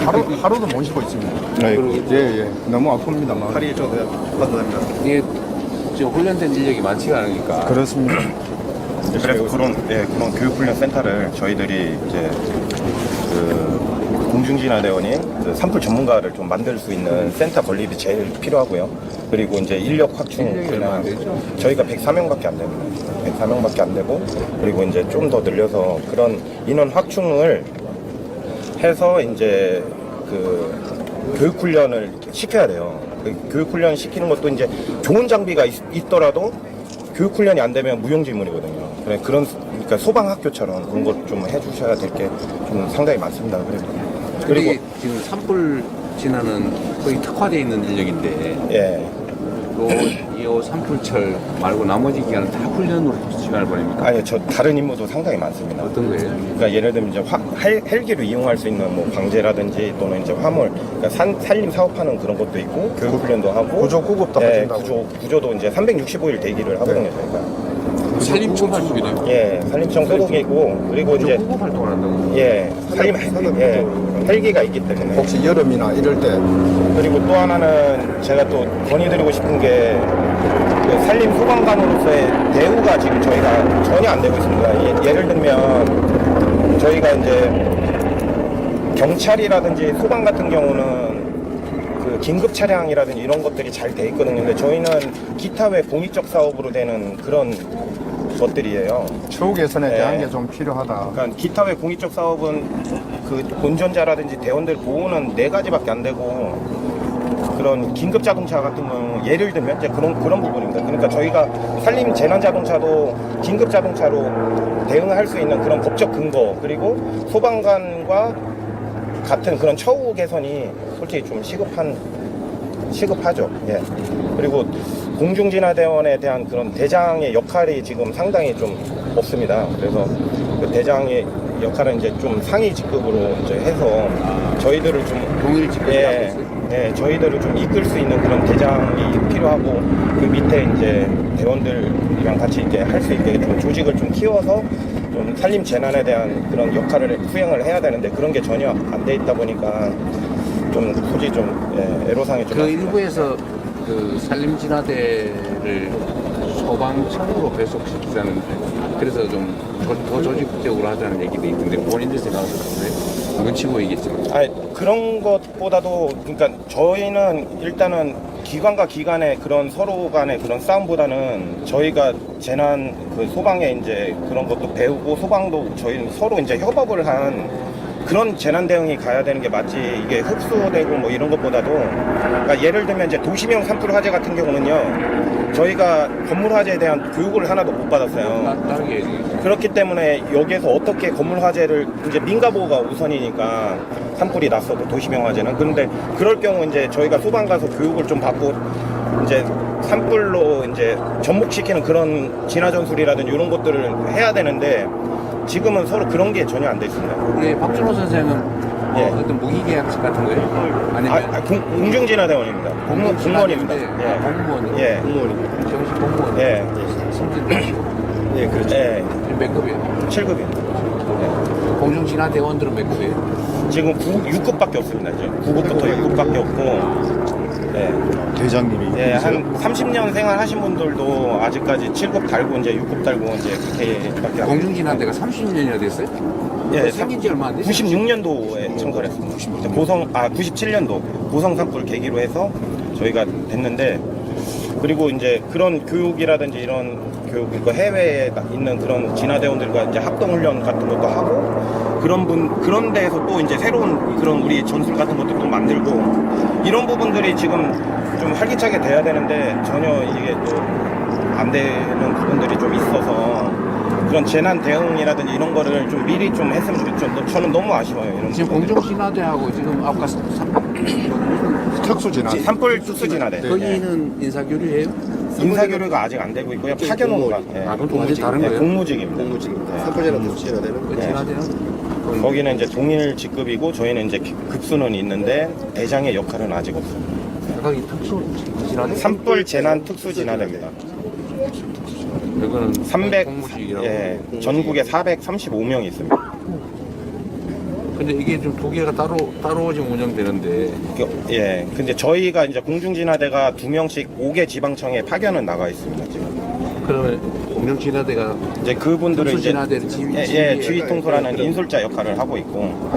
하루도 못 쉬고 있습니다. 예. 너무 아픕니다. 팔이 좀 받아납니다. 이게 지금 훈련된 인력이 많지가 않으니까. 그렇습니다. 그래서 그런 교육훈련 센터를 저희들이 이제 공중진화대원인 산불 전문가를 좀 만들 수 있는 센터 건립이 제일 필요하고요. 그리고 이제 인력 확충이나 저희가 104명밖에 안 됩니다. 104명밖에 안 되고, 그리고 이제 좀 더 늘려서 그런 인원 확충을 해서 이제 교육훈련을 시켜야 돼요. 교육훈련 시키는 것도 이제 좋은 장비가 있더라도 교육훈련이 안 되면 무용지물이거든요. 그러니까 소방학교처럼 그런 것 좀 해주셔야 될 게 좀 상당히 많습니다. 그리고 지금 산불 진화는 거의 특화되어 있는 인력인데, 예. 이 산불철 말고 나머지 기간은 다 훈련으로 시간을 보냅니까? 아니, 저 다른 임무도 상당히 많습니다. 어떤 거예요? 그러니까 예를 들면 이제 헬기를 이용할 수 있는 뭐 방제라든지 또는 이제 화물, 그러니까 산림 사업하는 그런 것도 있고 교육훈련도 하고 구조 구급도 예, 하신다고. 구조도 이제 365일 대기를 하거든요, 저희가. 산림청 소속이네요. 예, 산림청 소속이고, 그리고 이제 호흡 활동을 한다고. 예, 헬기가 있기 때문에. 혹시 여름이나 이럴 때 그리고 또 하나는 제가 또 건의드리고 싶은 게, 그 산림 소방관으로서의 대우가 지금 저희가 전혀 안 되고 있습니다. 예를 들면 저희가 이제 경찰이라든지 소방 같은 경우는 그 긴급 차량이라든지 이런 것들이 잘 돼 있거든요. 근데 저희는 기타 외 공익적 사업으로 되는 그런 것들이에요. 추후 개선에 대한 네. 게 좀 필요하다. 그러니까 기타 외 공익적 사업은 그 운전자라든지 대원들 보호는 4가지밖에 안 되고, 그런 긴급 자동차 같은 경우 예를 들면 이제 그런 부분입니다. 그러니까 저희가 산림 재난 자동차도 긴급 자동차로 대응할 수 있는 그런 법적 근거, 그리고 소방관과 같은 그런 처우 개선이 솔직히 좀 시급하죠. 예. 그리고 공중진화대원에 대한 그런 대장의 역할이 지금 상당히 좀 없습니다. 그래서 그 대장의 역할은 이제 좀 상위 직급으로 이제 해서 저희들을 좀 동일 직급이 하고 있어요? 예, 저희들을 좀 이끌 수 있는 그런 대장이 필요하고, 그 밑에 이제 대원들이랑 같이 이제 할 수 있게 좀 조직을 좀 키워서 좀 산림 재난에 대한 그런 역할을 수행을 해야 되는데, 그런 게 전혀 안 돼 있다 보니까 좀 솔직히 좀 애로사항이 좀 그 많습니다. 일부에서 그 산림진화대를 소방청으로 배속시키자는, 그래서 좀 더 조직적으로 하자는 얘기도 있는데, 본인들 생각은 어떠세요? 눈치 보이겠지만. 아니, 그런 것보다도, 그러니까 저희는 일단은 기관과 기관의 그런 서로 간의 그런 싸움보다는 저희가 재난 그 소방에 이제 그런 것도 배우고, 소방도 저희는 서로 이제 협업을 한 그런 재난 대응이 가야 되는 게 맞지, 이게 흡수되고 뭐 이런 것보다도, 그러니까 예를 들면 이제 도시명 산불 화재 같은 경우는요, 저희가 건물 화재에 대한 교육을 하나도 못 받았어요. 다르게 그렇기 때문에 여기에서 어떻게 건물 화재를, 이제 민가 보호가 우선이니까 산불이 났어도 도시명 화재는. 그런데 그럴 경우 이제 저희가 소방 가서 교육을 좀 받고 이제 산불로 이제 접목시키는 그런 진화 전술이라든지 이런 것들을 해야 되는데, 지금은 서로 그런 게 전혀 안 돼 있습니다. 우리 박준호 선생은 예. 어떤 무기계약직 같은 거예요? 아니면 공중진화대원입니다. 공무원입니다. 공무원. 예. 정식 공무원. 예. 승진도 하시고. 예, 그렇죠. 예. 몇 급이에요? 7급입니다. 공중진화대원들은 몇 급이에요? 지금 6급밖에 없습니다. 이제 9급부터 6급밖에 없고, 예. 대장님이 예, 한 30년 생활하신 분들도 아직까지 7급 달고 이제 6급 달고 이제 그렇게밖에 안 공중진화대가 30년이나 됐어요? 예, 생긴 지 얼마 안 됐어요? 96년도에 참가를 했습니다. 97년도 고성 산불 계기로 해서 저희가 됐는데, 그리고 이제 그런 교육이라든지 이런 교육, 그러니까 해외에 있는 그런 진화대원들과 이제 합동훈련 같은 것도 하고, 그런 데에서 또 이제 새로운 그런 우리 전술 같은 것도 또 만들고, 이런 부분들이 지금 좀 활기차게 돼야 되는데 전혀 이게 또 안 되는 부분들이 좀 있어서, 그런 재난 대응이라든지 이런 거를 좀 미리 좀 했으면 좋겠죠. 저는 너무 아쉬워요. 이런 지금 부분들이. 공중진화대하고 지금 아까 특수진화. 산불 특수진화대. 거기는 인사교류해요? 인사교류가 아직 안 되고 있고요. 파견원과 그건 완전 다른 거예요? 공무직입니다. 산불재난 특수진화대는 그 진화대는? 거기는 이제 동일 직급이고 저희는 이제 급수는 있는데 대장의 역할은 아직 없습니다. 각각이 특수 진화대? 산불 재난 특수진화대입니다. 이거는 300, 공무직이라고. 예, 전국에 435명이 있습니다. 근데 이게 좀 두 개가 따로 지금 운영되는데 예. 근데 저희가 이제 공중진화대가 2명씩 5개 지방청에 파견은 나가 있습니다, 지금. 그러면 공명진화대가 이제 그분들은 이제 공수진화대를 지휘 통솔하는 인솔자 역할을 하고 있고.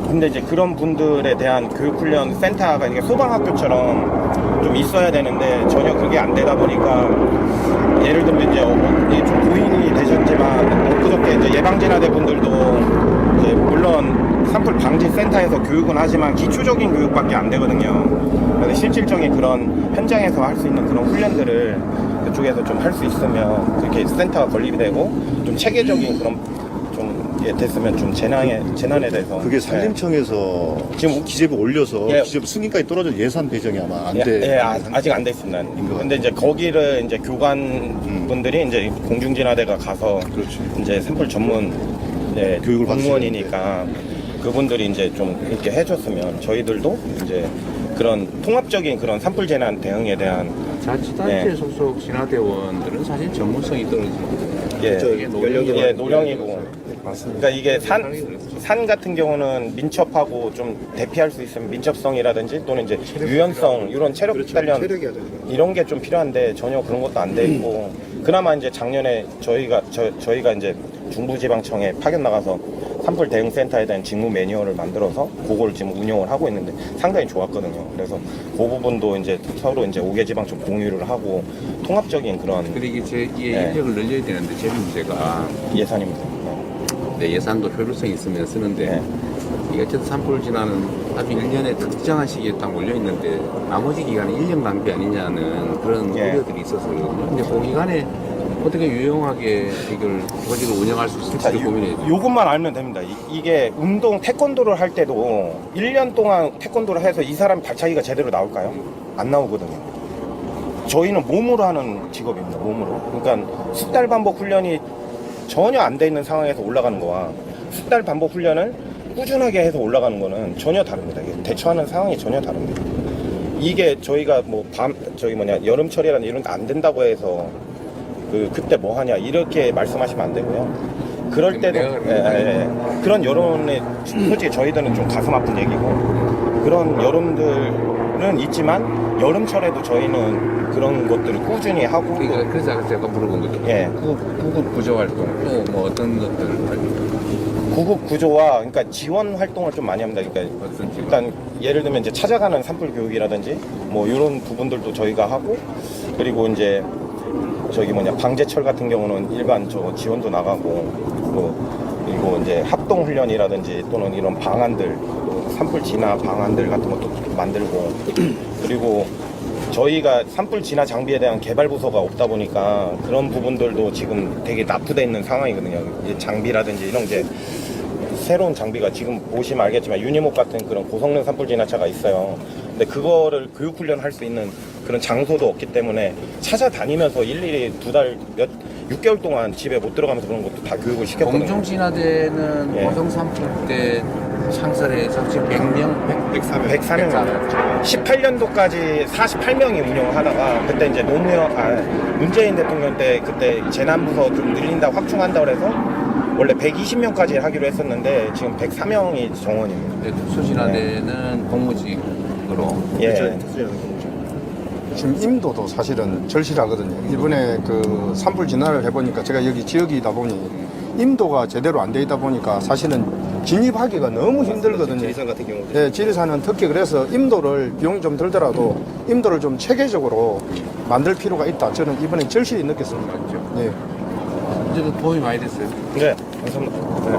근데 이제 그런 분들에 대한 교육훈련 센터가 이게 소방학교처럼 좀 있어야 되는데 전혀 그게 안 되다 보니까 예를 들면 이제 좀 고인이 되셨지만 엊그저께 이제 예방진화대 분들도 이제 물론 산불 방지 센터에서 교육은 하지만 기초적인 교육밖에 안 되거든요. 그래서 실질적인 그런 현장에서 할 수 있는 그런 훈련들을 그쪽에서 좀 할 수 있으면 그렇게 센터가 건립이 되고 좀 체계적인 그런 좀 됐으면 좀 재난에 대해서 그게 산림청에서 지금 기재부 올려서 예. 기재부 승인까지 떨어져 예산 배정이 아마 안 예, 돼. 예, 아직 안 됐습니다. 근데 이제 거기를 이제 교관 분들이 이제 공중진화대가 가서 그렇죠. 이제 산불 전문 이제 교육을 공무원이니까 그분들이 이제 좀 이렇게 해줬으면 저희들도 이제 그런 통합적인 그런 산불 재난 대응에 대한 자치단체 예. 소속 진화대원들은 사실 전문성이 떨어집니다. 예, 이게 노령이고. 예, 노령이고. 그러니까 이게 산 같은 경우는 민첩하고 좀 대피할 수 있으면 민첩성이라든지 또는 이제 유연성 이런 체력 단련 체력이 아주 이런 게 좀 필요한데 전혀 그런 것도 안 돼 있고 그나마 이제 작년에 저희가 이제 중부지방청에 파견 나가서 산불 대응 센터에 대한 직무 매뉴얼을 만들어서 그걸 지금 운영을 하고 있는데 상당히 좋았거든요. 그래서 그 부분도 이제 서로 이제 5개 지방청 공유를 하고 통합적인 그런 그리고 이게 예. 인력을 늘려야 되는데 제 문제가 예산입니다. 내 예산도 효율성이 있으면 쓰는데 네. 이게 어쨌든 산불 진화는 아주 1년에 특정한 시기에 딱 몰려 있는데 나머지 기간에 인력 낭비 아니냐는 그런 예. 우려들이 있어서 근데 그 기간에 어떻게 유용하게 이걸 조직을 운영할 수 있을지 고민해야죠. 요것만 알면 됩니다. 이게 운동 태권도를 할 때도 1년 동안 태권도를 해서 이 사람 발차기가 제대로 나올까요? 안 나오거든요. 저희는 몸으로 하는 직업입니다. 몸으로. 그러니까 숙달 반복 훈련이 전혀 안 돼 있는 상황에서 올라가는 거와 숙달 반복 훈련을 꾸준하게 해서 올라가는 거는 전혀 다릅니다. 이게 대처하는 상황이 전혀 다릅니다. 이게 저희가 뭐 여름철이라는 이런 게 안 된다고 해서 그때 뭐 하냐 이렇게 말씀하시면 안 되고요. 그럴 때도 그런 여론에 솔직히 저희들은 좀 가슴 아픈 얘기고 그런 여론들은 있지만 여름철에도 저희는 그런 것들을 꾸준히 하고 그러니까 그래서 아까 제가 물어본 거죠. 예. 구급 구조 활동 또 뭐 어떤 것들 구급 구조와 그러니까 지원 활동을 좀 많이 합니다. 그러니까 어떤 지원? 일단 예를 들면 이제 찾아가는 산불 교육이라든지 뭐 이런 부분들도 저희가 하고 그리고 이제 방제철 같은 경우는 일반 지원도 나가고 그리고 이제 합동 훈련이라든지 또는 이런 방안들 산불 진화 방안들 같은 것도 만들고 그리고 저희가 산불 진화 장비에 대한 개발 부서가 없다 보니까 그런 부분들도 지금 되게 납부돼 있는 상황이거든요. 이제 장비라든지 이런 게 새로운 장비가 지금 보시면 알겠지만 유니목 같은 그런 고성능 산불 진화차가 있어요. 근데 그거를 교육훈련 할 수 있는 그런 장소도 없기 때문에 찾아다니면서 일일이 6개월 동안 집에 못 들어가면서 그런 것도 다 교육을 시켰거든요. 공중진화대는 예. 고성 산불 때 창설해서 지금 104명 18년도까지 48명이 운영을 하다가 그때 이제 문재인 대통령 때 그때 재난부서 좀 늘린다 확충한다 그래서 원래 120명까지 하기로 했었는데 지금 104명이 정원입니다. 특수진화대는 공무직으로 예. 지금 임도도 사실은 절실하거든요. 이번에 그 산불 진화를 해보니까 제가 여기 지역이다 보니 임도가 제대로 안 돼 있다 보니까 사실은 진입하기가 너무 힘들거든요. 지리산 같은 경우도 예, 지리산은 특히 그래서 임도를 비용이 좀 들더라도 임도를 좀 체계적으로 만들 필요가 있다. 저는 이번에 절실히 느꼈습니다. 맞죠. 예. 이제도 도움이 많이 됐어요. 네, 감사합니다. 네.